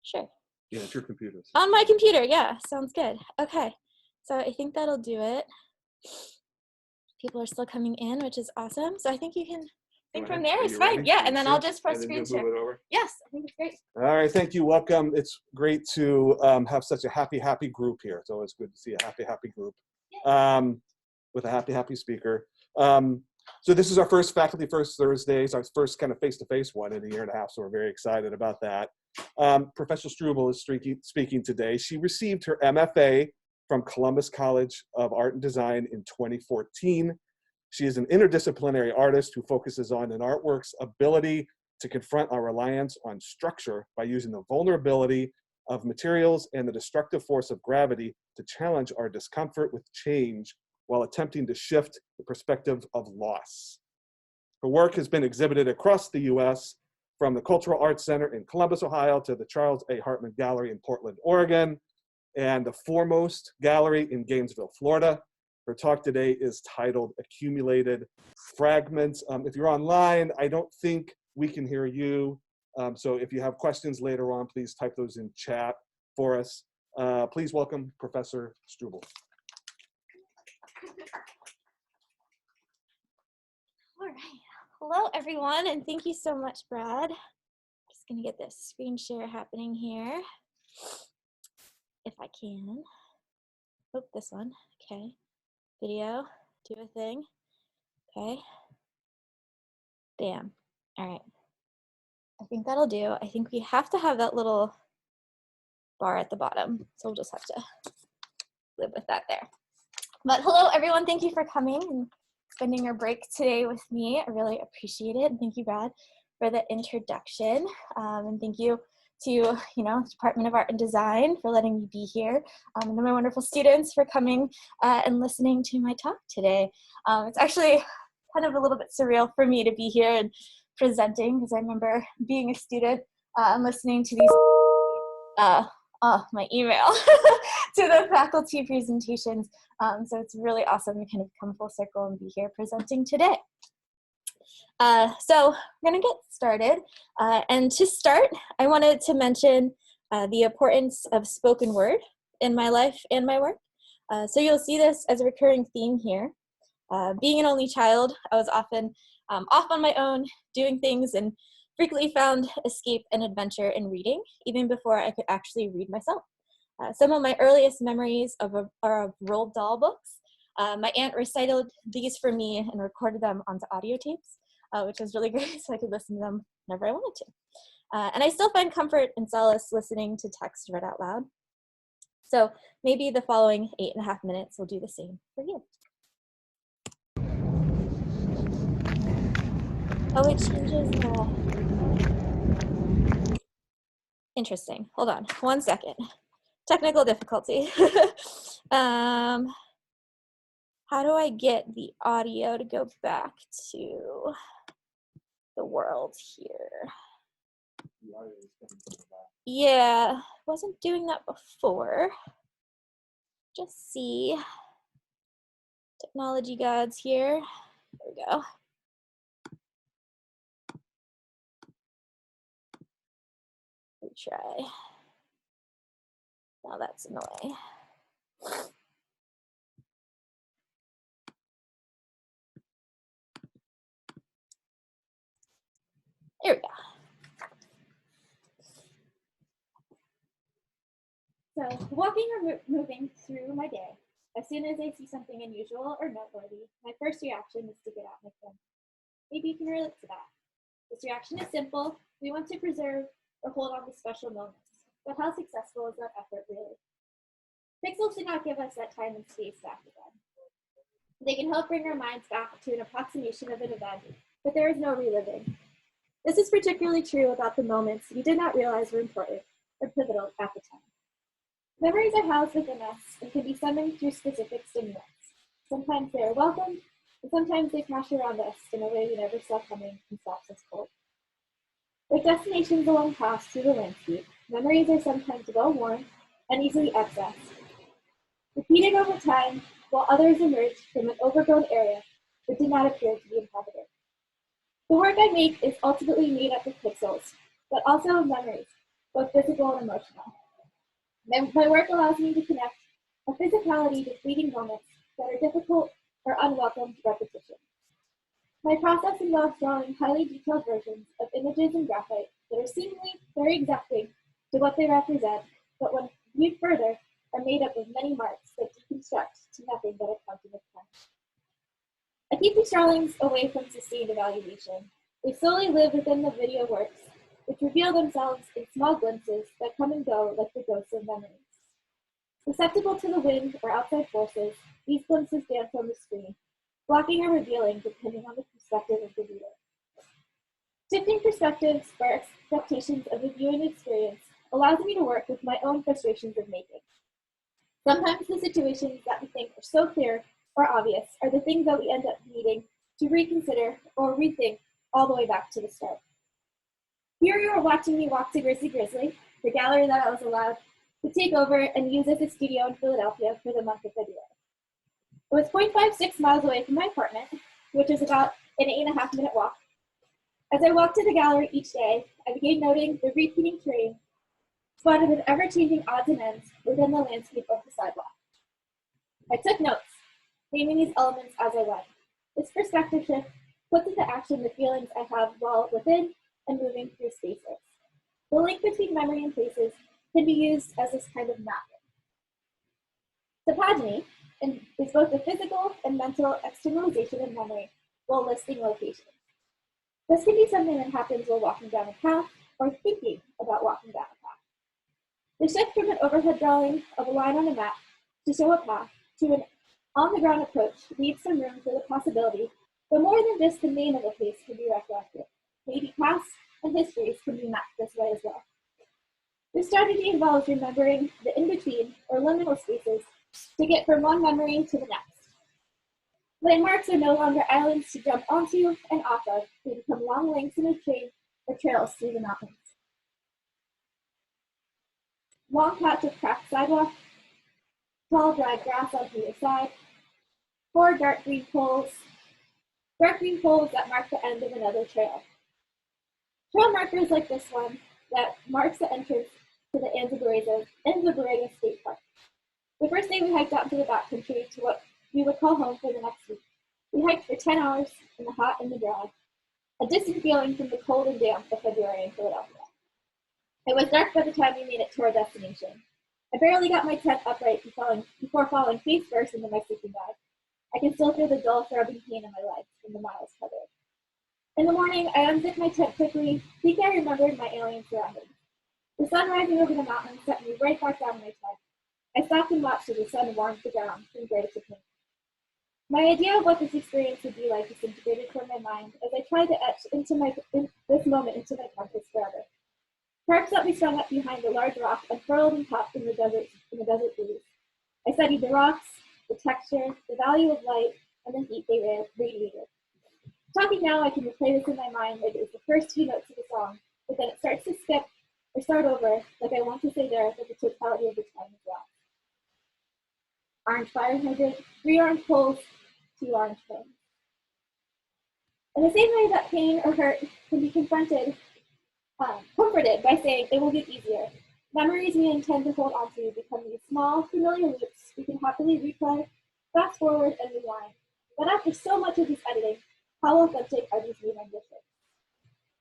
Sure. Yeah, it's your computer. On my computer, yeah, sounds good. Okay, so I think that'll do it. People are still coming in, which is awesome. So I think you can think from there. It's fine. Yeah, and then I'll just press screen share. Move it over. Yes, I think it's great. All right, thank you. Welcome. It's great to have such a happy group here. It's always good to see a happy group with a happy speaker. So this is our first Faculty First Thursdays, our first kind of face-to-face one in a year and a half, so we're very excited about that. Professor Struble is speaking today. She received her MFA from Columbus College of Art and Design in 2014. She is an interdisciplinary artist who focuses on an artwork's ability to confront our reliance on structure by using the vulnerability of materials and the destructive force of gravity to challenge our discomfort with change while attempting to shift the perspective of loss. Her work has been exhibited across the US, from the Cultural Arts Center in Columbus, Ohio, to the Charles A. Hartman Gallery in Portland, Oregon, and the Foremost Gallery in Gainesville, Florida. Her talk today is titled Accumulated Fragments. If you're online, I don't think we can hear you. So if you have questions later on, please type those in chat for us. Please welcome Professor Struble. All right. Hello, everyone, and thank you so much, Brad. Just gonna get this screen share happening here, if I can. Oh, this one. Okay. Video, do a thing. Okay. Bam. All right. I think that'll do. I think we have to have that little bar at the bottom, so we'll just have to live with that there. But hello, everyone. Thank you for coming and spending your break today with me. I really appreciate it. And thank you, Brad, for the introduction. And thank you to, Department of Art and Design for letting me be here. And my wonderful students for coming and listening to my talk today. It's actually kind of a little bit surreal for me to be here and presenting, because I remember being a student and listening to these, my email to the faculty presentations. So it's really awesome to kind of come full circle and be here presenting today. So we're gonna get started. And to start, I wanted to mention the importance of spoken word in my life and my work. So you'll see this as a recurring theme here. Being an only child, I was often off on my own, doing things, and frequently found escape and adventure in reading, even before I could actually read myself. Some of my earliest memories are of Roald Dahl books. My aunt recited these for me and recorded them onto audio tapes, which was really great, so I could listen to them whenever I wanted to. And I still find comfort and solace listening to text read out loud. So maybe the following 8.5 minutes will do the same for you. Oh, it changes the... Interesting. Hold on 1 second. Technical difficulty. How do I get the audio to go back to the world here? Yeah, wasn't doing that before. Just see. Technology gods here. There we go. Retry. Now that's in the way. There we go. So walking or moving through my day, as soon as I see something unusual or noteworthy, my first reaction is to get out my phone. Maybe you can relate to that. This reaction is simple. We want to preserve or hold on to special moments. But how successful is that effort really? Pixels do not give us that time and space back again. They can help bring our minds back to an approximation of an event, but there is no reliving. This is particularly true about the moments we did not realize were important or pivotal at the time. Memories are housed within us and can be summoned through specific stimulants. Sometimes they are welcome, and sometimes they crash around us in a way we never saw coming and stops us cold. Like destinations along paths through the landscape, memories are sometimes well-worn and easily accessed. Repeated over time, while others emerge from an overgrown area that did not appear to be inhabited. The work I make is ultimately made up of pixels, but also of memories both physical and emotional. My work allows me to connect a physicality to fleeting moments that are difficult or unwelcome repetition. My process involves drawing highly detailed versions of images in graphite that are seemingly very exacting to what they represent, but when viewed further, are made up of many marks that deconstruct to nothing but a counting of pen. I keep these drawings away from sustained evaluation. They solely live within the video works, which reveal themselves in small glimpses that come and go like the ghosts of memories. Susceptible to the wind or outside forces, these glimpses dance on the screen, blocking or revealing depending on the perspective of the reader. Shifting perspectives or expectations of the viewing experience allows me to work with my own frustrations of making. Sometimes the situations that we think are so clear or obvious are the things that we end up needing to reconsider or rethink all the way back to the start. Here you are watching me walk to Grizzly, the gallery that I was allowed to take over and use as a studio in Philadelphia for the month of February. It was 0.56 miles away from my apartment, which is about an 8.5-minute walk. As I walked to the gallery each day, I began noting the repeating terrain spotted with ever-changing odds and ends within the landscape of the sidewalk. I took notes, naming these elements as I went. This perspective shift puts into action the feelings I have while within and moving through spaces. The link between memory and places can be used as this kind of mapping. Sapaginy is both the physical and mental externalization of memory while listing locations. This can be something that happens while walking down a path or thinking about walking down a path. The shift from an overhead drawing of a line on a map to show a path to an on-the-ground approach leaves some room for the possibility that more than just the name of a place can be recollected. Maybe past and histories can be mapped this way as well. This strategy involves remembering the in-between or liminal spaces to get from one memory to the next. Landmarks are no longer islands to jump onto and off of. They become long links in a chain or trails through the mountains. Long patch of cracked sidewalk, tall dry grass on either side, 4 dark green poles that mark the end of another trail. Trail markers like this one that marks the entrance to the Anza State Park. The first day we hiked out to the backcountry to what we would call home for the next week. We hiked for 10 hours in the hot and the dry, a distant feeling from the cold and damp of February in Philadelphia. It was dark by the time we made it to our destination. I barely got my tent upright before falling face first into my sleeping bag. I can still feel the dull throbbing pain in my legs from the miles covered. In the morning, I unzipped my tent quickly, thinking I remembered my alien surroundings. The sun rising over the mountains set me right back down in my tent. I stopped and watched as the sun warmed the ground from gray to pink. My idea of what this experience would be like disintegrated from my mind as I tried to etch this moment into my compass forever. Tarps that we strung up behind a large rock unfurled and popped in the desert breeze. I studied the rocks, the texture, the value of light, and the heat they radiated. Talking now, I can replay this in my mind like it was the first few notes of the song, but then it starts to skip or start over, like I want to say there for the totality of the time as well. Orange fire hydrant, 3 orange poles, 2 orange flames. In the same way that pain or hurt can be comforted by saying it will get easier, memories we intend to hold onto become these small, familiar loops we can happily replay, fast forward, and rewind. But after so much of this editing, how authentic are these re-renditions?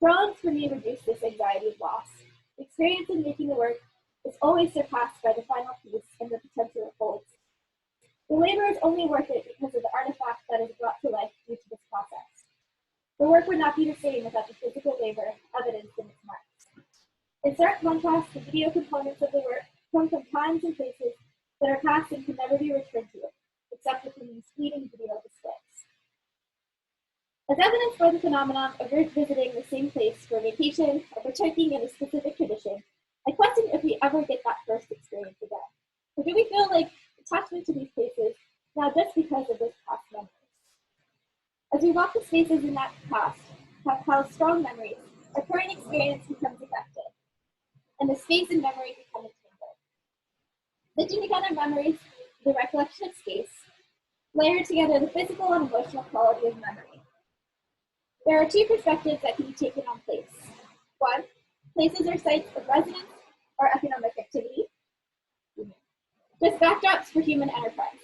Drawings for me reduce this anxiety of loss. The experience in making the work is always surpassed by the final piece and the potential it holds. The labor is only worth it because of the artifact that is brought to life due to this process. The work would not be the same without the physical labor evidenced in its marks. In stark contrast, the video components of the work come from times and places that are past and can never be returned to, except within these fleeting video displays. As evidence for the phenomenon of revisiting the same place for vacation or partaking in a specific tradition, I question if we ever get that first experience again. Or do we feel like attachment to these places now just because of this past memories? As we walk the spaces in that past have housed strong memories, our current experience becomes affected, and the space and memory become entangled. Stitching together memories, the recollection of space, layer together the physical and emotional quality of memory. There are 2 perspectives that can be taken on place. 1, places are sites of residence or economic activity, just backdrops for human enterprise.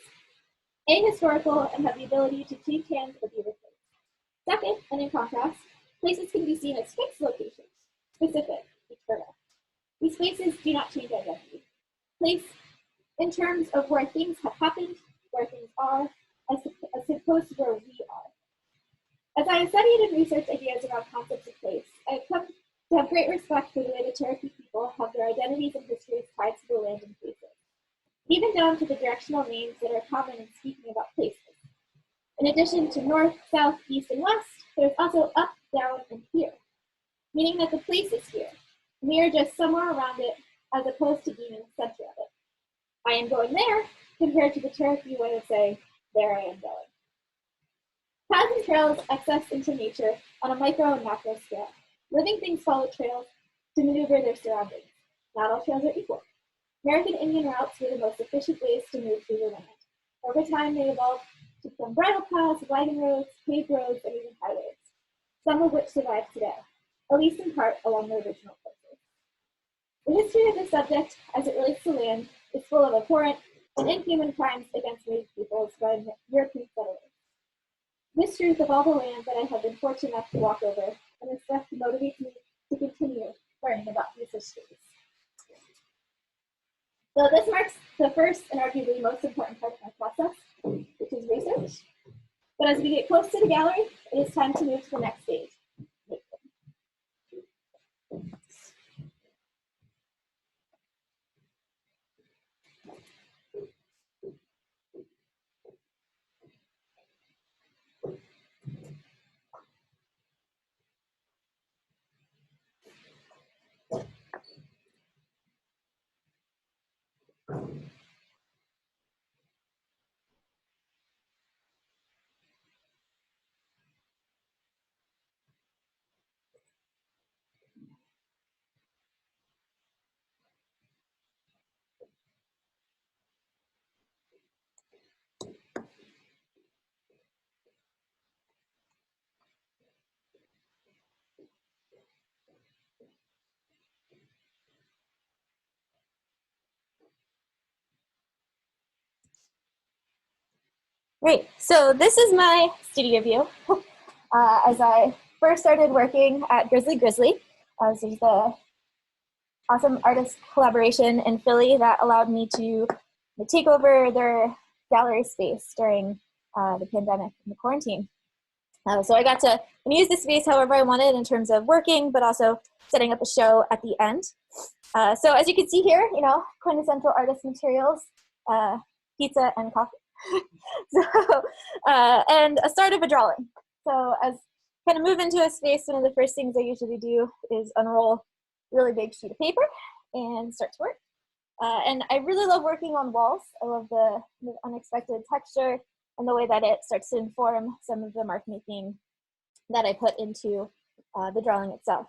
Ahistorical and have the ability to change hands or be replaced. Second, and in contrast, places can be seen as fixed locations, specific, eternal. These spaces do not change identity. Place in terms of where things have happened, where things are, as opposed to where we are. As I have studied and researched ideas around concepts of place, I have come to have great respect for the way the Cherokee people have their identities and histories tied to the land and places, even down to the directional names that are common in speaking about places. In addition to north, south, east, and west, there's also up, down, and here, meaning that the place is here, and we are just somewhere around it as opposed to being in the center of it. I am going there, compared to the Cherokee way of saying, there I am going. Paths and trails access into nature on a micro and macro scale. Living things follow trails to maneuver their surroundings. Not all trails are equal. American Indian routes were the most efficient ways to move through the land. Over time, they evolved to become bridle paths, wagon roads, paved roads, and even highways, some of which survive today, at least in part along the original courses. The history of this subject, as it relates to land, is full of abhorrent and inhuman crimes against native peoples by European settlers. This truth of all the land that I have been fortunate enough to walk over, and this stuff motivates me to continue learning about these histories. So this marks the first and arguably most important part of my process, which is research. But as we get close to the gallery, it is time to move to the next stage. Great, so this is my studio view. As I first started working at Grizzly, this is the awesome artist collaboration in Philly that allowed me to take over their gallery space during the pandemic and the quarantine. So I got to use the space however I wanted in terms of working, but also setting up a show at the end. So as you can see here, quintessential artist materials, pizza and coffee. So, and a start of a drawing. So as kind of move into a space, one of the first things I usually do is unroll a really big sheet of paper and start to work. And I really love working on walls. I love the unexpected texture and the way that it starts to inform some of the mark making that I put into the drawing itself.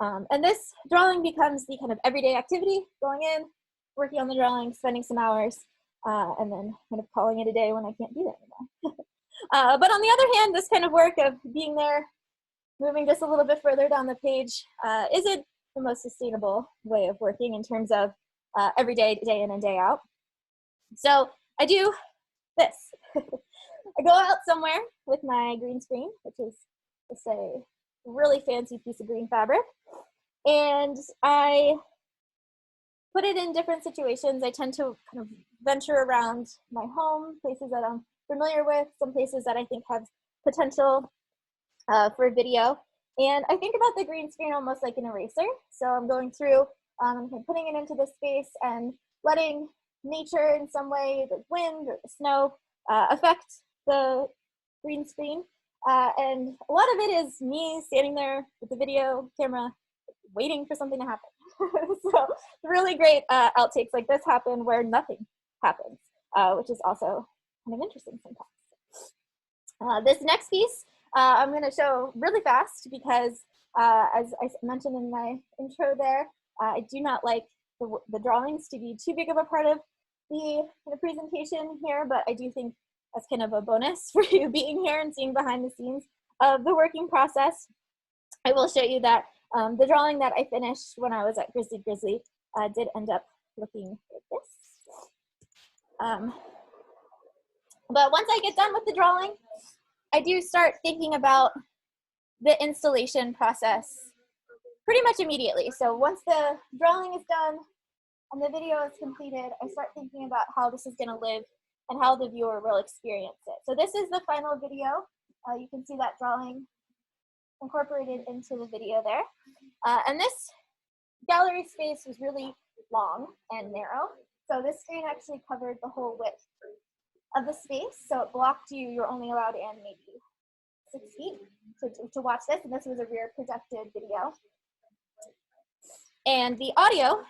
And this drawing becomes the kind of everyday activity, going in, working on the drawing, spending some hours, and then kind of calling it a day when I can't do that anymore. But on the other hand, this kind of work of being there, moving just a little bit further down the page, isn't the most sustainable way of working in terms of every day, day in and day out. So I do this. I go out somewhere with my green screen, which is just a really fancy piece of green fabric, and I put it in different situations. I tend to kind of venture around my home, places that I'm familiar with, some places that I think have potential for video. And I think about the green screen almost like an eraser. So I'm going through, I'm putting it into this space and letting nature in some way, the wind or the snow, affect the green screen. And a lot of it is me standing there with the video camera, waiting for something to happen. So really great outtakes like this happen where nothing happens, which is also kind of interesting sometimes. This next piece I'm going to show really fast because as I mentioned in my intro there, I do not like the drawings to be too big of a part of the kind of presentation here, but I do think that's kind of a bonus for you being here and seeing behind the scenes of the working process. I will show you that the drawing that I finished when I was at Grizzly did end up looking like this. But once I get done with the drawing, I do start thinking about the installation process pretty much immediately. So once the drawing is done and the video is completed, I start thinking about how this is going to live and how the viewer will experience it. So this is the final video. You can see that drawing incorporated into the video there. And this gallery space was really long and narrow. So this screen actually covered the whole width of the space. So it blocked you. You're only allowed in maybe 6 feet to watch this. And this was a rear projected video. And the audio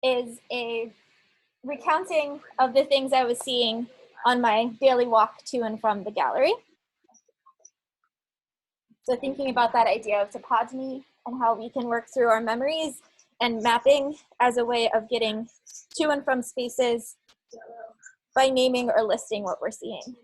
is a recounting of the things I was seeing on my daily walk to and from the gallery. So thinking about that idea of topogeny and how we can work through our memories and mapping as a way of getting to and from spaces by naming or listing what we're seeing.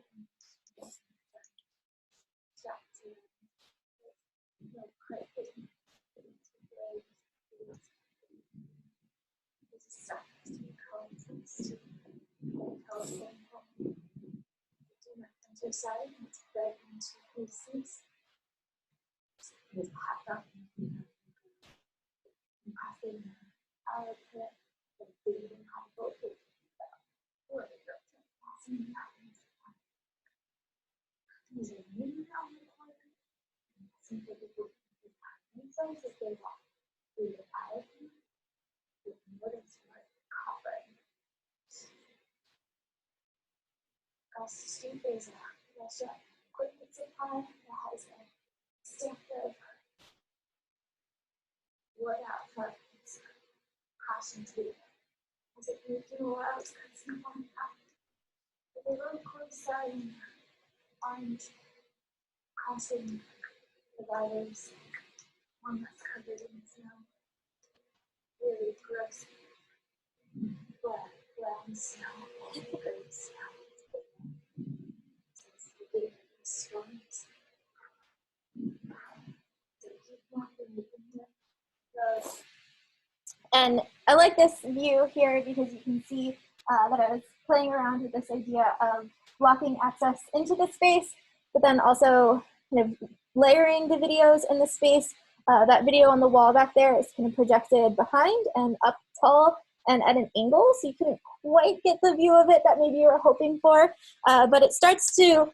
And I like this view here because you can see that I was playing around with this idea of blocking access into the space, but then also kind of layering the videos in the space. That video on the wall back there is kind of projected behind and up tall and at an angle, so you couldn't quite get the view of it that maybe you were hoping for, but it starts to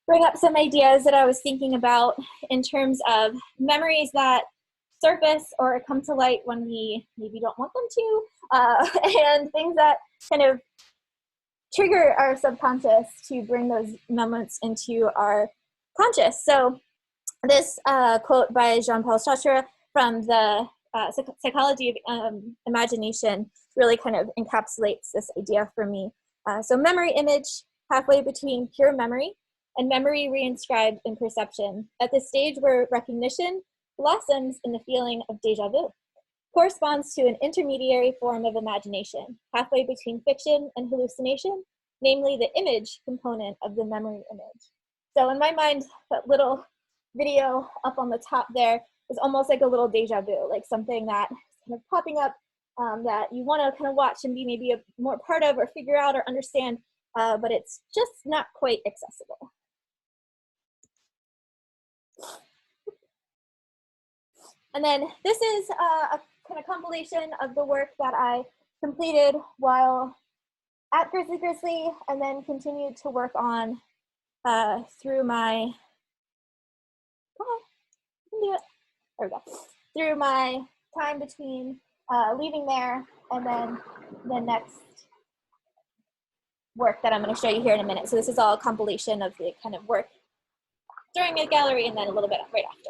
bring up some ideas that I was thinking about in terms of memories that surface or come to light when we maybe don't want them to, and things that kind of trigger our subconscious to bring those moments into our conscious. So this quote by Jean-Paul Sartre from the Psychology of Imagination really kind of encapsulates this idea for me. So memory image, halfway between pure memory and memory reinscribed in perception, at the stage where recognition blossoms in the feeling of deja vu, corresponds to an intermediary form of imagination, halfway between fiction and hallucination, namely the image component of the memory image. So in my mind, that little video up on the top there is almost like a little deja vu, like something that is kind of popping up that you want to kind of watch and be maybe a more part of or figure out or understand, but it's just not quite accessible. And then this is a kind of compilation of the work that I completed while at Grizzly and then continued to work on through my, there we go, through my time between leaving there and then the next work that I'm going to show you here in a minute. So this is all a compilation of the kind of work during a gallery and then a little bit right after.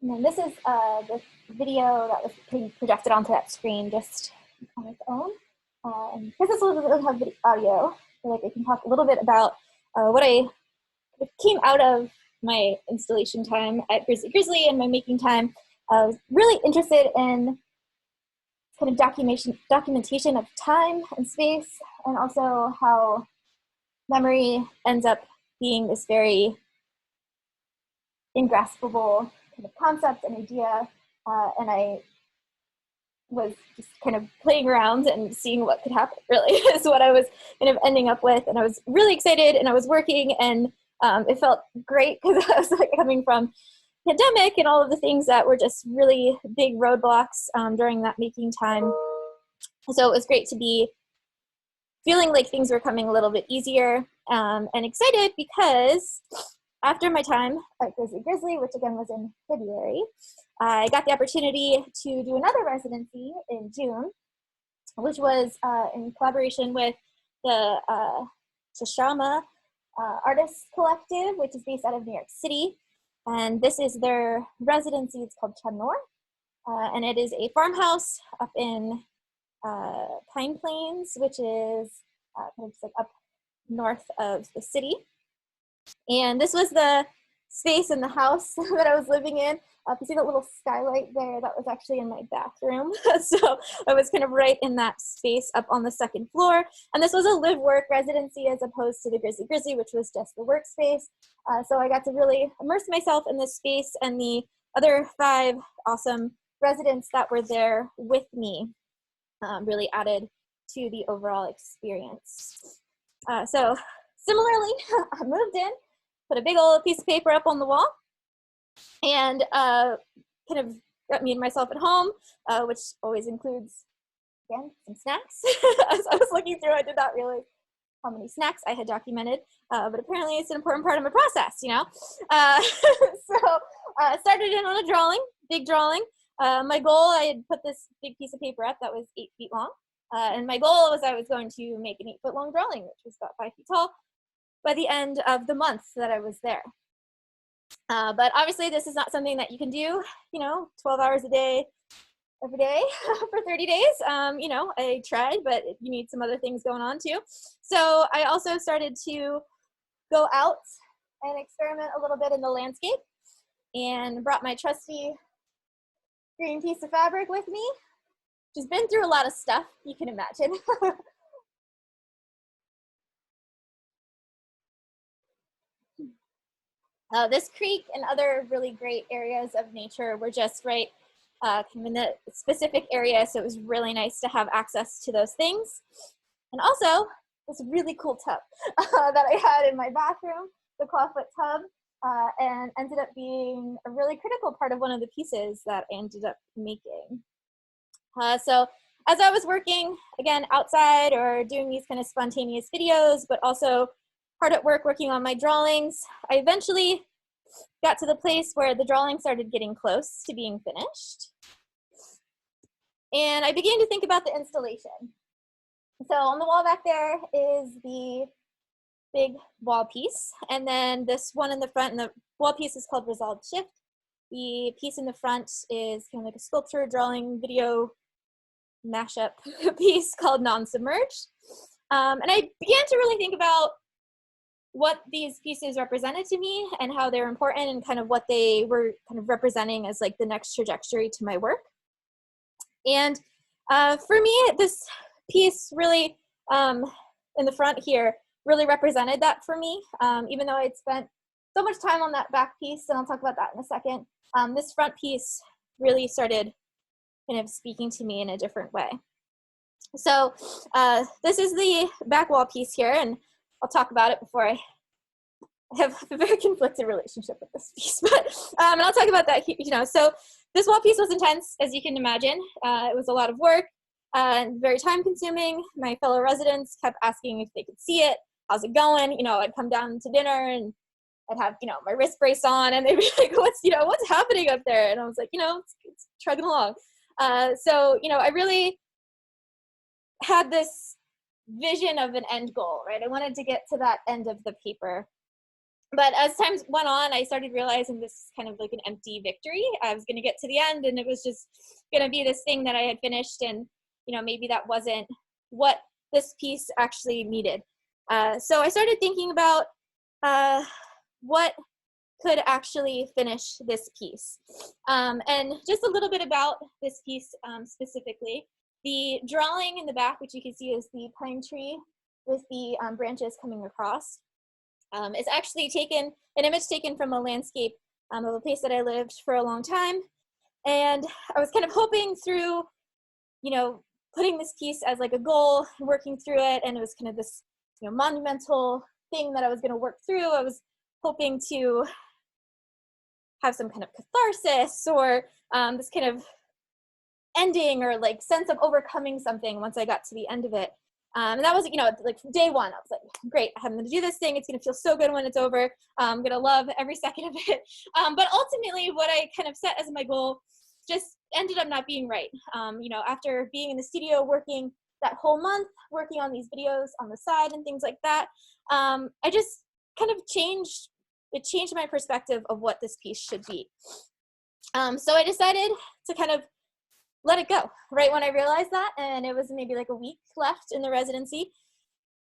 And then this is the video that was projected onto that screen just on its own. And because this doesn't have audio, I feel like I can talk a little bit about what I came out of my installation time at Grizzly and my making time. I was really interested in kind of documentation of time and space, and also how memory ends up being this very ingraspable kind of concept and idea, and I was just kind of playing around and seeing what could happen, really, is what I was kind of ending up with. And I was really excited, and I was working, and it felt great because I was like coming from pandemic and all of the things that were just really big roadblocks during that making time. So it was great to be feeling like things were coming a little bit easier, and excited because after my time at Grizzly, which again was in February, I got the opportunity to do another residency in June, which was in collaboration with the Shashama Artists Collective, which is based out of New York City. And this is their residency. It's called Chanor, and it is a farmhouse up in Pine Plains, which is kind of just like up north of the city. And this was the space in the house that I was living in. You see that little skylight there? That was actually in my bathroom. So I was kind of right in that space up on the second floor. And this was a live-work residency as opposed to the Grizzly, which was just the workspace. So I got to really immerse myself in this space, and the other 5 awesome residents that were there with me really added to the overall experience. So similarly, I moved in, put a big old piece of paper up on the wall, and kind of got me and myself at home, which always includes, again, some snacks. As I was looking through, I did not realize how many snacks I had documented, but apparently it's an important part of my process, you know? So I started in on a drawing, big drawing. My goal, I had put this big piece of paper up that was 8 feet long, and my goal was I was going to make an 8-foot long drawing, which was about 5 feet tall, by the end of the month that I was there. But obviously this is not something that you can do, you know, 12 hours a day, every day for 30 days. You know, I tried, but you need some other things going on too. So I also started to go out and experiment a little bit in the landscape and brought my trusty green piece of fabric with me. She's been through a lot of stuff, you can imagine. This creek and other really great areas of nature were just right kind of in the specific area, so it was really nice to have access to those things. And also, this really cool tub that I had in my bathroom, the clawfoot tub, and ended up being a really critical part of one of the pieces that I ended up making. So as I was working, again, outside or doing these kind of spontaneous videos, but also hard at work working on my drawings, I eventually got to the place where the drawing started getting close to being finished. And I began to think about the installation. So on the wall back there is the big wall piece. And then this one in the front, and the wall piece is called Resolved Shift. The piece in the front is kind of like a sculpture, drawing, video mashup piece called Non-Submerged. And I began to really think about what these pieces represented to me and how they're important and kind of what they were kind of representing as like the next trajectory to my work. And for me, this piece really in the front here really represented that for me. Even though I'd spent so much time on that back piece, and I'll talk about that in a second, this front piece really started kind of speaking to me in a different way. So this is the back wall piece here, and I'll talk about it before I have a very conflicted relationship with this piece, but and I'll talk about that, you know. So this wall piece was intense, as you can imagine. It was a lot of work and very time consuming. My fellow residents kept asking if they could see it. How's it going? You know, I'd come down to dinner and I'd have, you know, my wrist brace on, and they'd be like, what's happening up there? And I was like, you know, it's trugging along. So, you know, I really had this vision of an end goal, right? I wanted to get to that end of the paper. But as time went on, I started realizing this is kind of like an empty victory. I was going to get to the end, and it was just going to be this thing that I had finished, and, you know, maybe that wasn't what this piece actually needed. So I started thinking about what could actually finish this piece. And just a little bit about this piece specifically. The drawing in the back, which you can see is the pine tree with the branches coming across, is actually an image taken from a landscape of a place that I lived for a long time. And I was kind of hoping through, you know, putting this piece as like a goal, working through it, and it was kind of this, you know, monumental thing that I was going to work through. I was hoping to have some kind of catharsis or this kind of ending or like sense of overcoming something once I got to the end of it. And that was, you know, like from day one, I was like, great, I'm going to do this thing. It's going to feel so good when it's over. I'm going to love every second of it. But ultimately, what I kind of set as my goal just ended up not being right. You know, after being in the studio working that whole month, working on these videos on the side and things like that, I just kind of changed my perspective of what this piece should be. So I decided to kind of let it go right when I realized that, and it was maybe like a week left in the residency.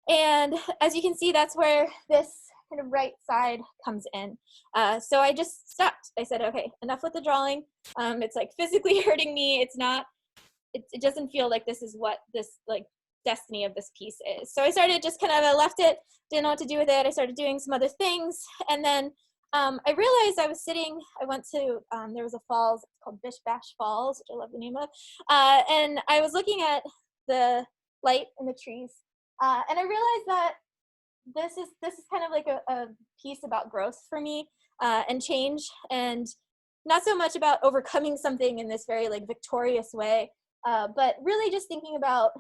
And as you can see, that's where this kind of right side comes in. So I just stopped. I said, okay, enough with the drawing. It's like physically hurting me. It doesn't feel like this is what this like destiny of this piece is. So I started just kind of left it, didn't know what to do with it. I started doing some other things, and then I realized I went to, there was a falls called Bish Bash Falls, which I love the name of, and I was looking at the light in the trees, and I realized that this is kind of like a piece about growth for me, and change, and not so much about overcoming something in this very like victorious way, but really just thinking about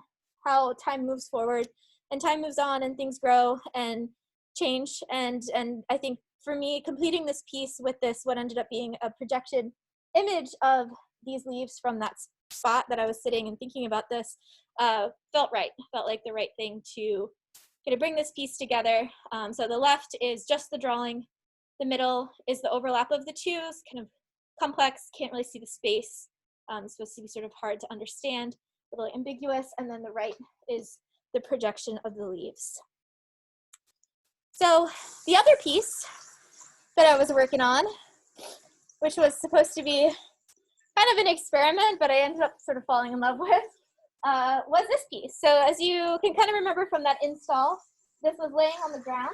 how time moves forward and time moves on and things grow and change, and I think for me, completing this piece with this, what ended up being a projection image of these leaves from that spot that I was sitting and thinking about this, felt right, felt like the right thing to kind of bring this piece together. So the left is just the drawing, the middle is the overlap of the two, it's kind of complex, can't really see the space It's supposed to be sort of hard to understand, a little ambiguous, and then the right is the projection of the leaves. So the other piece that I was working on, which was supposed to be kind of an experiment, but I ended up sort of falling in love with, was this piece. So as you can kind of remember from that install, this was laying on the ground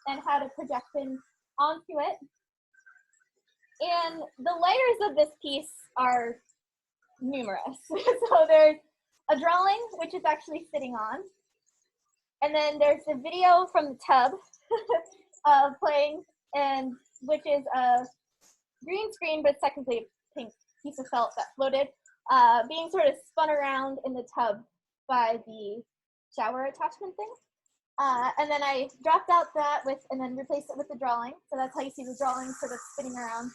and had a projection onto it. And the layers of this piece are numerous. So there's a drawing, which is actually sitting on. And then there's a video from the tub playing, and which is a green screen, but it's technically a pink piece of felt that floated, being sort of spun around in the tub by the shower attachment thing. And then I dropped out that and then replaced it with the drawing. So that's how you see the drawing sort of spinning around.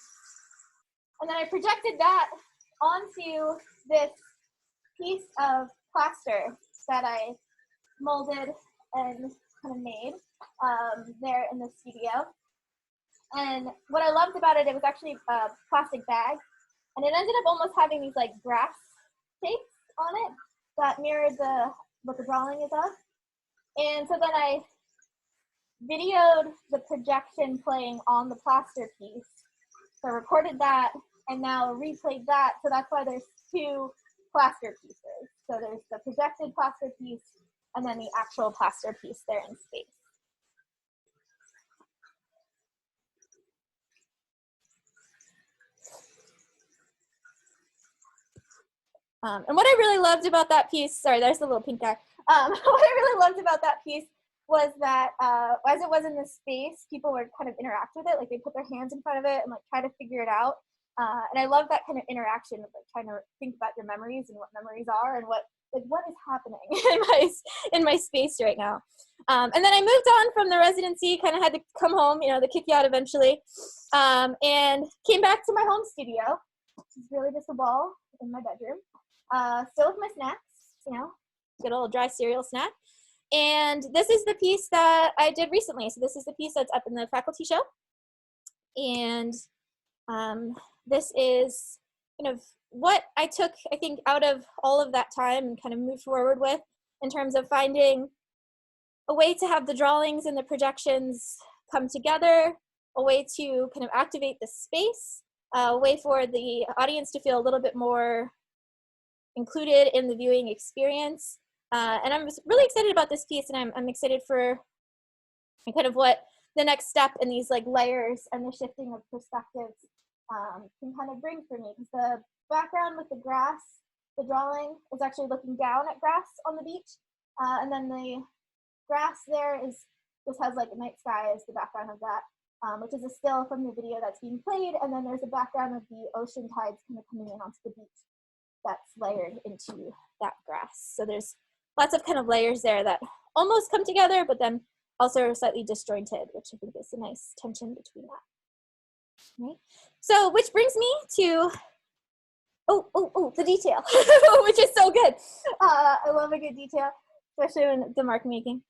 And then I projected that onto this piece of plaster that I molded and kind of made there in the studio. And what I loved about it, it was actually a plastic bag, and it ended up almost having these like grass shapes on it that mirrored what the drawing is of. And so then I videoed the projection playing on the plaster piece. So I recorded that and now replayed that. So that's why there's two plaster pieces. So there's the projected plaster piece and then the actual plaster piece there in space. And what I really loved about that piece, sorry, there's the little pink guy. What I really loved about that piece was that as it was in this space, people would kind of interact with it. Like they put their hands in front of it and like try to figure it out. And I love that kind of interaction of like trying to think about your memories and what memories are and what is happening in my space right now. And then I moved on from the residency, kind of had to come home, you know, they kick you out eventually, and came back to my home studio, which is really just a wall in my bedroom. Still with my snacks, you know, good old dry cereal snack. And this is the piece that I did recently. So this is the piece that's up in the faculty show. And this is kind of what I took, I think, out of all of that time and kind of moved forward with in terms of finding a way to have the drawings and the projections come together, a way to kind of activate the space, a way for the audience to feel a little bit more included in the viewing experience. And I'm really excited about this piece, and I'm excited for kind of what the next step in these like layers and the shifting of perspectives can kind of bring for me. Because the background with the grass, the drawing is actually looking down at grass on the beach, and then the grass there just has like a night sky as the background of that, which is a still from the video that's being played, and then there's a background of the ocean tides kind of coming in onto the beach that's layered into that grass. So there's lots of kind of layers there that almost come together, but then also are slightly disjointed, which I think is a nice tension between that. Right? So, which brings me to, the detail, which is so good. I love a good detail, especially when the mark making.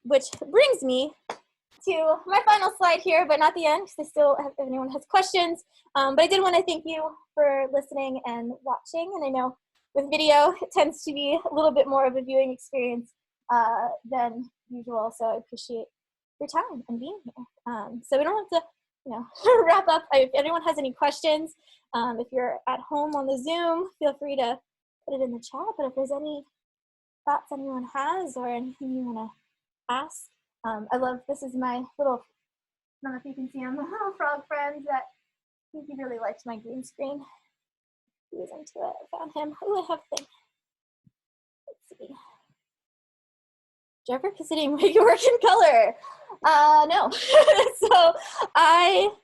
Which brings me to my final slide here, but not the end, because I still have, if anyone has questions. But I did want to thank you for listening and watching. And I know with video, it tends to be a little bit more of a viewing experience than usual. So I appreciate your time and being here. So we don't have to, you know, wrap up. If anyone has any questions, if you're at home on the Zoom, feel free to put it in the chat. But if there's any thoughts anyone has or anything you want to ask, I love, this is my little, I don't know if you can see him, little frog friend that I think he really liked my green screen. He was into it. I found him. Oh, I have a thing. Let's see. Do you ever consider make your work in color? No. So I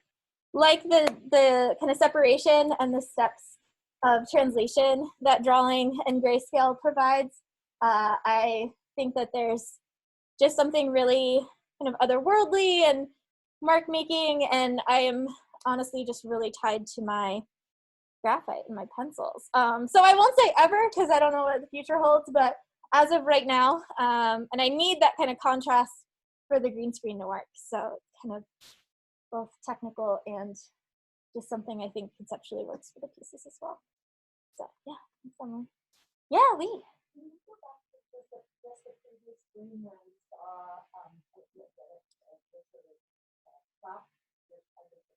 like the kind of separation and the steps of translation that drawing and grayscale provides. I think that there's just something really kind of otherworldly and mark making, and I am honestly just really tied to my graphite and my pencils. So I won't say ever because I don't know what the future holds, but as of right now, and I need that kind of contrast for the green screen to work. So it's kind of both technical and just something I think conceptually works for the pieces as well. So yeah, in summary. Yeah, Lee.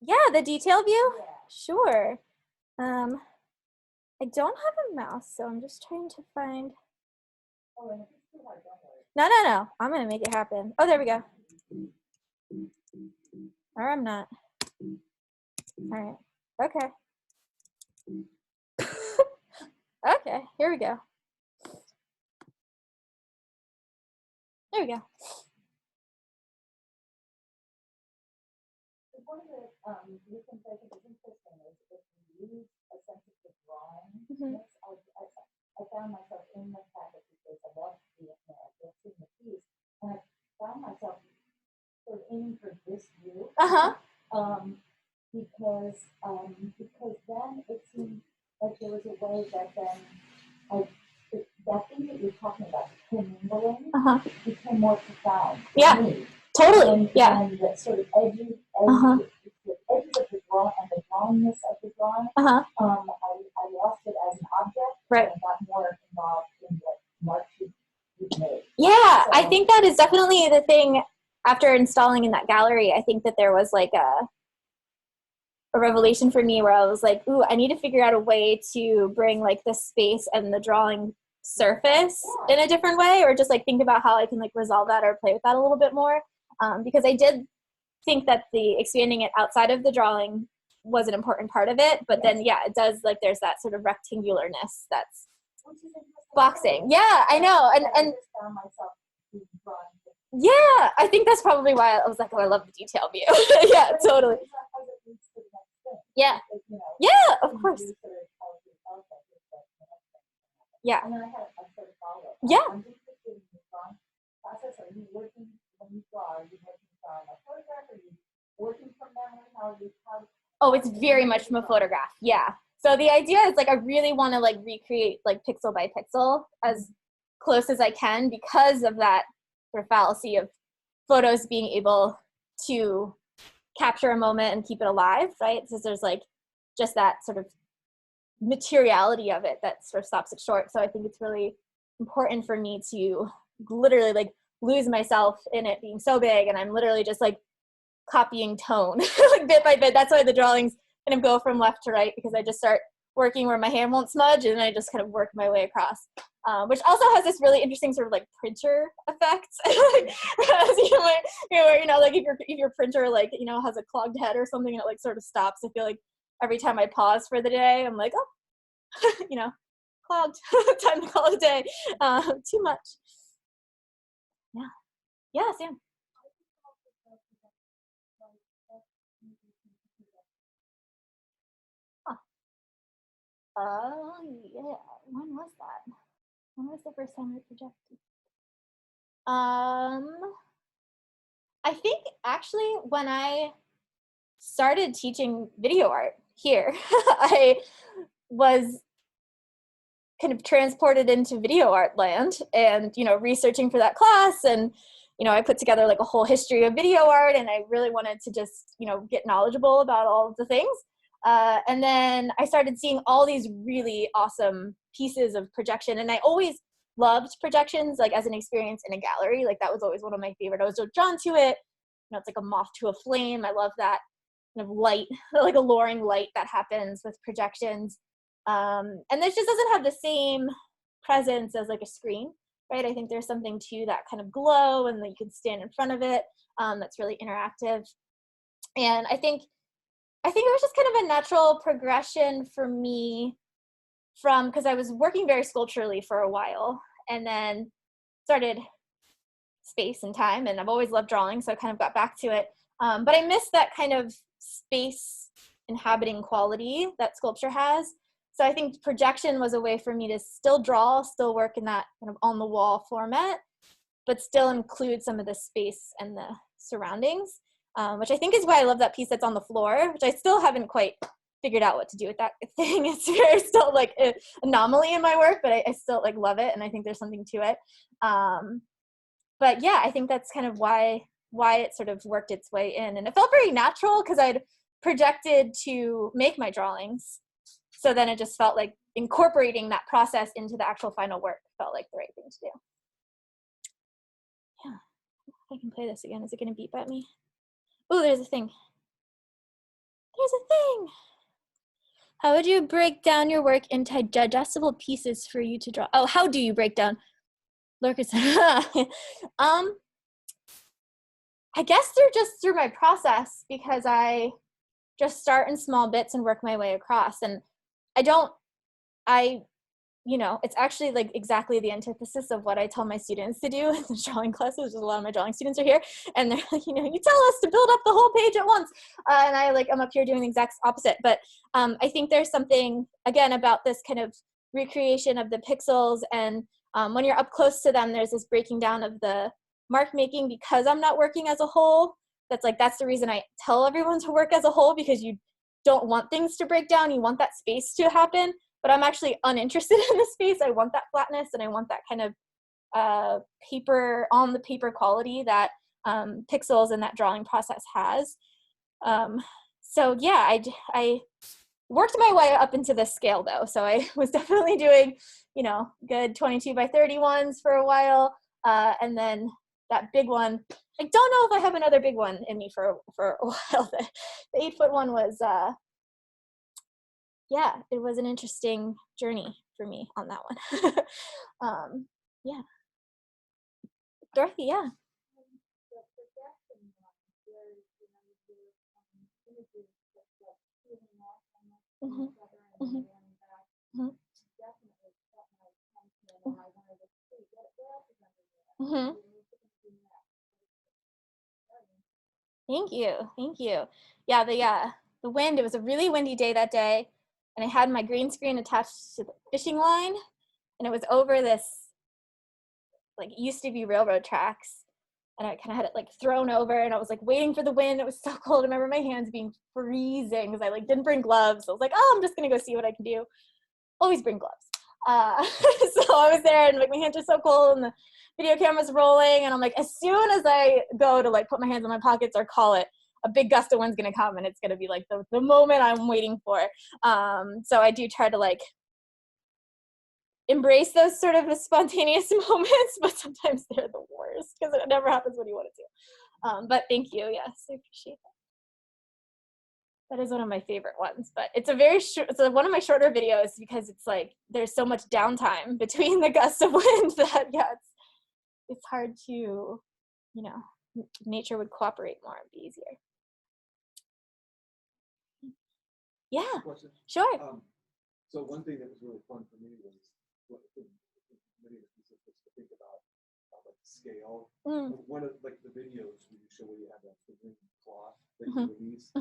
Yeah, the detail view? Sure. I don't have a mouse, so I'm just trying to find. No. I'm gonna make it happen. Oh, there we go. Or I'm not. All right. Okay. Okay, here we go. There we go. One of the reasons I think is interesting is if you use a sense of drawing, I found myself in the practice because I love the seeing the piece, and I found myself sort of aiming for this view. Because then it seemed like there was a way that then that thing that you're talking about, the commingling, became more profound for me. Totally. And the sort of edges of the draw and the drawingness of the drawing. I lost it as an object. Right. And I got more involved in what marks you made. Yeah, so, I think that is definitely the thing. After installing in that gallery, I think that there was like a revelation for me where I was like, ooh, I need to figure out a way to bring like the space and the drawing surface in a different way, or just like think about how I can like resolve that or play with that a little bit more. Because I did think that the expanding it outside of the drawing was an important part of it, but then it does, like there's that sort of rectangularness that's boxing. Yeah, I know. And yeah, I think that's probably why I was like, oh, I love the detail view. Yeah, totally. Yeah. Yeah, of course. Yeah. Yeah. Are you working when you draw? Are you working from a photograph? Are you working from memory? Oh, it's very much from a photograph. Yeah. So the idea is like I really want to like recreate like pixel by pixel as close as I can because of that sort of fallacy of photos being able to capture a moment and keep it alive, right? Because there's like just that sort of materiality of it that sort of stops it short. So I think it's really important for me to literally like lose myself in it being so big, and I'm literally just like copying tone like bit by bit. That's why the drawings kind of go from left to right, because I just start working where my hand won't smudge, and I just kind of work my way across, which also has this really interesting sort of like printer effect. You know, like if your printer like, you know, has a clogged head or something and it like sort of stops, I feel like every time I pause for the day, I'm like, oh, you know, clogged, time to call it a day. Too much. Yeah. Yeah, Sam. Yeah. When was that? When was the first time I projected? I think actually when I started teaching video art here, I was kind of transported into video art land and, you know, researching for that class. And, you know, I put together like a whole history of video art, and I really wanted to just, you know, get knowledgeable about all of the things. And then I started seeing all these really awesome pieces of projection. And I always loved projections, like as an experience in a gallery. Like that was always one of my favorite. I was so drawn to it. You know, it's like a moth to a flame. I love that kind of light, like alluring light that happens with projections. And this just doesn't have the same presence as like a screen, right? I think there's something to that kind of glow, and then you can stand in front of it. That's really interactive. And I think it was just kind of a natural progression for me from, because I was working very sculpturally for a while and then started space and time, and I've always loved drawing, so I kind of got back to it. But I missed that kind of space inhabiting quality that sculpture has. So I think projection was a way for me to still draw, still work in that kind of on the wall format, but still include some of the space and the surroundings. Which I think is why I love that piece that's on the floor, which I still haven't quite figured out what to do with that thing. It's still like an anomaly in my work, but I still like love it, and I think there's something to it. But yeah, I think that's kind of why it sort of worked its way in, and it felt very natural because I'd projected to make my drawings. So then it just felt like incorporating that process into the actual final work felt like the right thing to do. Yeah, I can play this again. Is it going to beep at me? Oh, there's a thing. There's a thing. How would you break down your work into digestible pieces for you to draw? Oh, how do you break down? Lurker said, I guess through my process, because I just start in small bits and work my way across. And it's actually like exactly the antithesis of what I tell my students to do in the drawing classes. A lot of my drawing students are here, and they're like, you tell us to build up the whole page at once. And I'm up here doing the exact opposite. But I think there's something, again, about this kind of recreation of the pixels. And when you're up close to them, there's this breaking down of the mark making, because I'm not working as a whole. That's the reason I tell everyone to work as a whole, because you don't want things to break down. You want that space to happen. But I'm actually uninterested in the space. I want that flatness, and I want that kind of paper, on the paper quality that pixels and that drawing process has. So yeah, I worked my way up into this scale though. So I was definitely doing, good 22 by 30 ones for a while. And then that big one, I don't know if I have another big one in me for a while. The 8-foot one was, yeah, it was an interesting journey for me on that one. Yeah. Dorothy, yeah. Mm-hmm. Mm-hmm. Mm-hmm. Thank you. Yeah, the wind, it was a really windy day that day, and I had my green screen attached to the fishing line, and it was over this, it used to be railroad tracks, and I kind of had it thrown over, and I was waiting for the wind. It was so cold. I remember my hands being freezing because I didn't bring gloves. I was I'm just gonna go see what I can do. Always bring gloves. So I was there, and my hands are so cold, and the video camera's rolling, and I'm as soon as I go to put my hands in my pockets or call it, a big gust of wind's gonna come, and it's gonna be the moment I'm waiting for. So I do try to embrace those sort of spontaneous moments, but sometimes they're the worst because it never happens when you want it to. But thank you. Yes, I appreciate that. That is one of my favorite ones, but it's it's one of my shorter videos because it's there's so much downtime between the gusts of wind that it's hard to, nature would cooperate more and be easier. Yeah, Question. Sure. So one thing that was really fun for me was many of the pieces to think about scale. One of the videos where you show where you have the green cloth that you release.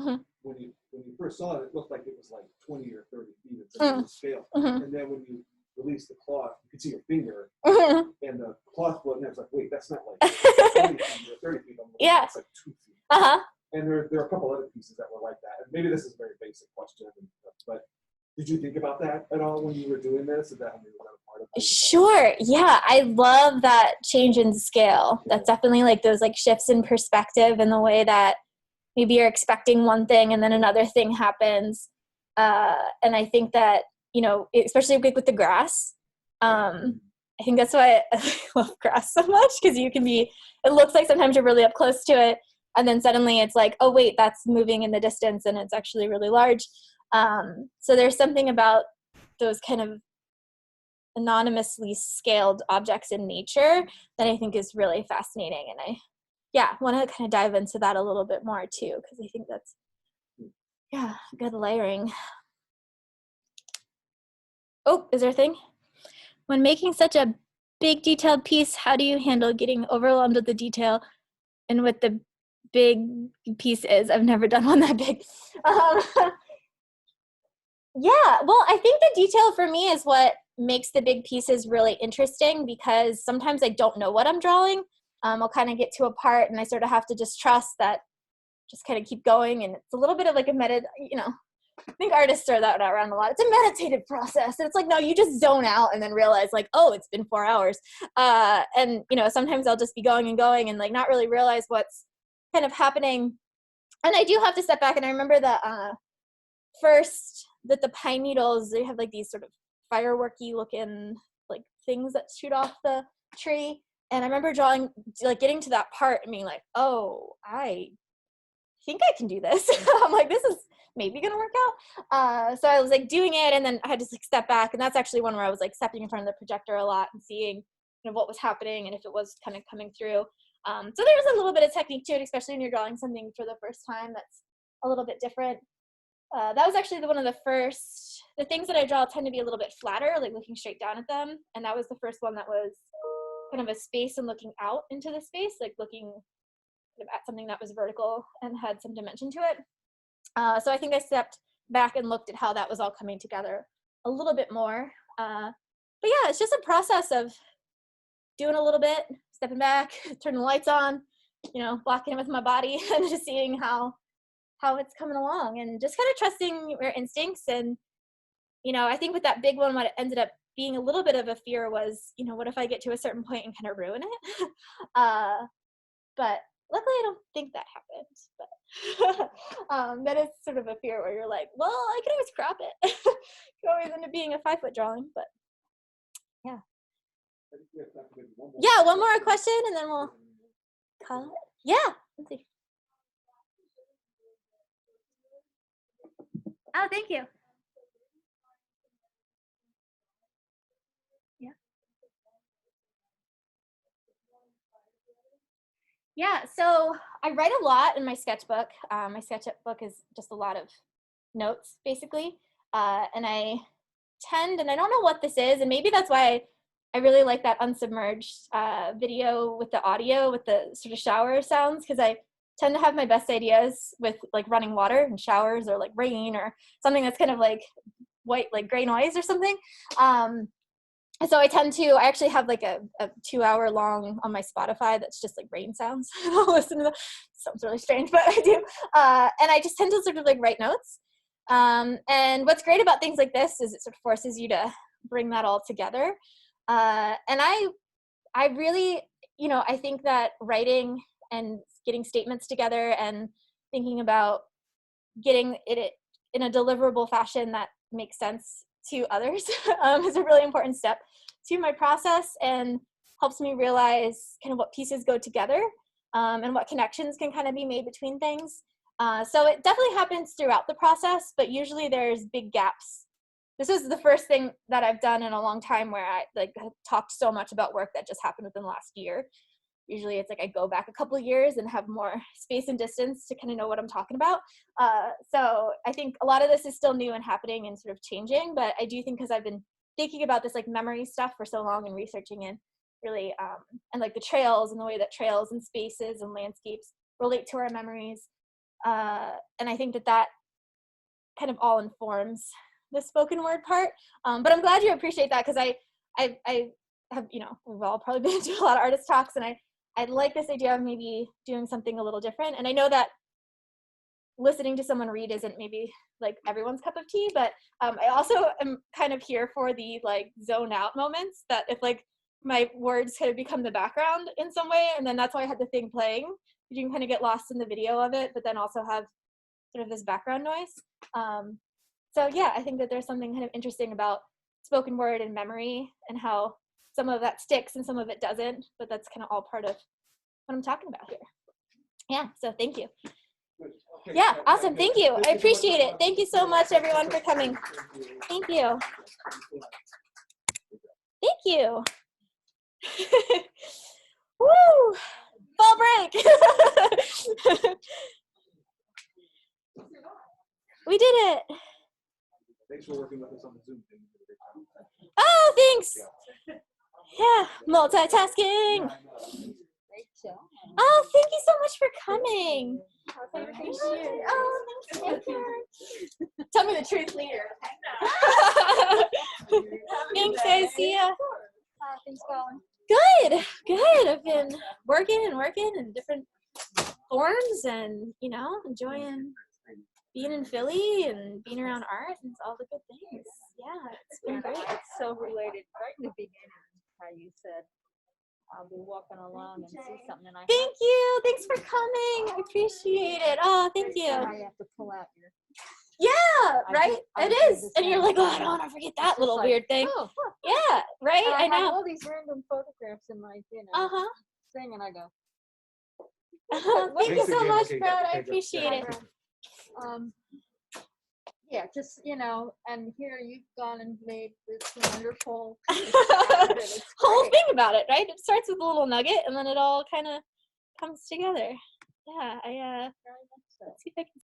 When you first saw it, it looked like it was 20 or 30 feet. It's a scale. And then when you release the cloth, you can see your finger and the cloth floating there. It's wait, that's not 20 feet or 30 feet. Yeah. It's 2 feet. And there are a couple other pieces that were like that. And maybe this is a very basic question, but did you think about that at all when you were doing this? Is that was that a part of it? Sure. Yeah, I love that change in scale. Yeah. That's definitely those shifts in perspective and the way that maybe you're expecting one thing and then another thing happens. And I think that, especially with the grass, I think that's why I love grass so much, because it looks like sometimes you're really up close to it, and then suddenly it's oh wait, that's moving in the distance and it's actually really large. So there's something about those kind of anonymously scaled objects in nature that I think is really fascinating. And I want to kind of dive into that a little bit more too, because I think that's, good layering. Oh, is there a thing? When making such a big detailed piece, how do you handle getting overwhelmed with the detail and with the big piece is? I've never done one that big. Yeah, well, I think the detail for me is what makes the big pieces really interesting, because sometimes I don't know what I'm drawing. I'll kind of get to a part and I sort of have to just trust that, just kind of keep going. And it's a little bit of I think artists throw that around a lot. It's a meditative process. And it's no, you just zone out and then realize oh, it's been 4 hours. And, sometimes I'll just be going and going and not really realize what's kind of happening And I do have to step back, and I remember that first that the pine needles, they have like these sort of fireworky looking like things that shoot off the tree. And I remember drawing, like getting to that part and being like, oh, I think I can do this. I'm like, this is maybe gonna work out. So I was like doing it, and then I had to like step back, and that's actually one where I was like stepping in front of the projector a lot and seeing, you know, what was happening and if it was kind of coming through. So there was a little bit of technique to it, especially when you're drawing something for the first time that's a little bit different. That was actually one of the things that I draw tend to be a little bit flatter, like looking straight down at them. And that was the first one that was kind of a space and looking out into the space, like looking at something that was vertical and had some dimension to it. So I think I stepped back and looked at how that was all coming together a little bit more. But yeah, it's just a process of doing a little bit, stepping back, turning the lights on, you know, blocking it with my body, and just seeing how it's coming along, and just kind of trusting your instincts. And, you know, I think with that big one, what it ended up being a little bit of a fear was, you know, what if I get to a certain point and kind of ruin it? But luckily I don't think that happened. But that is sort of a fear where you're like, well, I can always crop it. Could always end up being a 5-foot drawing, but yeah. Yeah, one more question and then we'll call it. Yeah, let's see. Oh, thank you. Yeah. Yeah, so I write a lot in my sketchbook. My sketchbook is just a lot of notes, basically. And I tend, and I don't know what this is, and maybe that's why I really like that unsubmerged video with the audio, with the sort of shower sounds, because I tend to have my best ideas with like running water and showers or like rain or something that's kind of like white, like gray noise or something. So I actually have like a 2-hour long on my Spotify that's just like rain sounds. I'll listen to that. Sounds really strange, but I do. And I just tend to sort of like write notes. And what's great about things like this is it sort of forces you to bring that all together. And I really, you know, I think that writing and getting statements together and thinking about getting it in a deliverable fashion that makes sense to others is a really important step to my process, and helps me realize kind of what pieces go together and what connections can kind of be made between things. So it definitely happens throughout the process, but usually there's big gaps. This is the first thing that I've done in a long time where I like have talked so much about work that just happened within the last year. Usually it's like I go back a couple of years and have more space and distance to kind of know what I'm talking about. So I think a lot of this is still new and happening and sort of changing, but I do think because I've been thinking about this like memory stuff for so long and researching and really, and like the trails and the way that trails and spaces and landscapes relate to our memories. And I think that kind of all informs the spoken word part. But I'm glad you appreciate that, because I have, you know, we've all probably been to a lot of artist talks, and I like this idea of maybe doing something a little different. And I know that listening to someone read isn't maybe like everyone's cup of tea, but I also am kind of here for the like zone out moments, that if like my words kind of become the background in some way, and then that's why I had the thing playing. You can kind of get lost in the video of it, but then also have sort of this background noise. So yeah, I think that there's something kind of interesting about spoken word and memory, and how some of that sticks and some of it doesn't, but that's kind of all part of what I'm talking about here. Yeah, so thank you. Yeah, awesome, thank you. I appreciate it. Thank you so much, everyone, for coming. Thank you. Thank you. Woo! Fall break. We did it. Thanks for working with us on the Zoom thing. Oh, thanks. Yeah, multitasking. Oh, thank you so much for coming. I appreciate it. Oh, thank you. Tell me the truth later. Thanks, guys. See ya. Things going? Good. I've been working in different forms, and you know, enjoying being in Philly and being around art and all the good things. Yeah, it's been great. It's so related right in the beginning, how you said I'll be walking along and see something and I Thank you. Thanks for coming. I appreciate it. Oh, thank you. have to pull out your. Yeah, I right? I It do is. the And you're same like, oh, I thing. don't want to forget It's that just little like, weird thing. Oh, look. Yeah, right? And I have know. all these random photographs in my, Uh-huh. thing, and I go, Thank you Thanks so again. much, Okay, Brad. I okay, appreciate yeah. it. yeah, just and here you've gone and made this wonderful Whole thing about it, right? It starts with a little nugget and then it all kind of comes together. Yeah, let's see if I can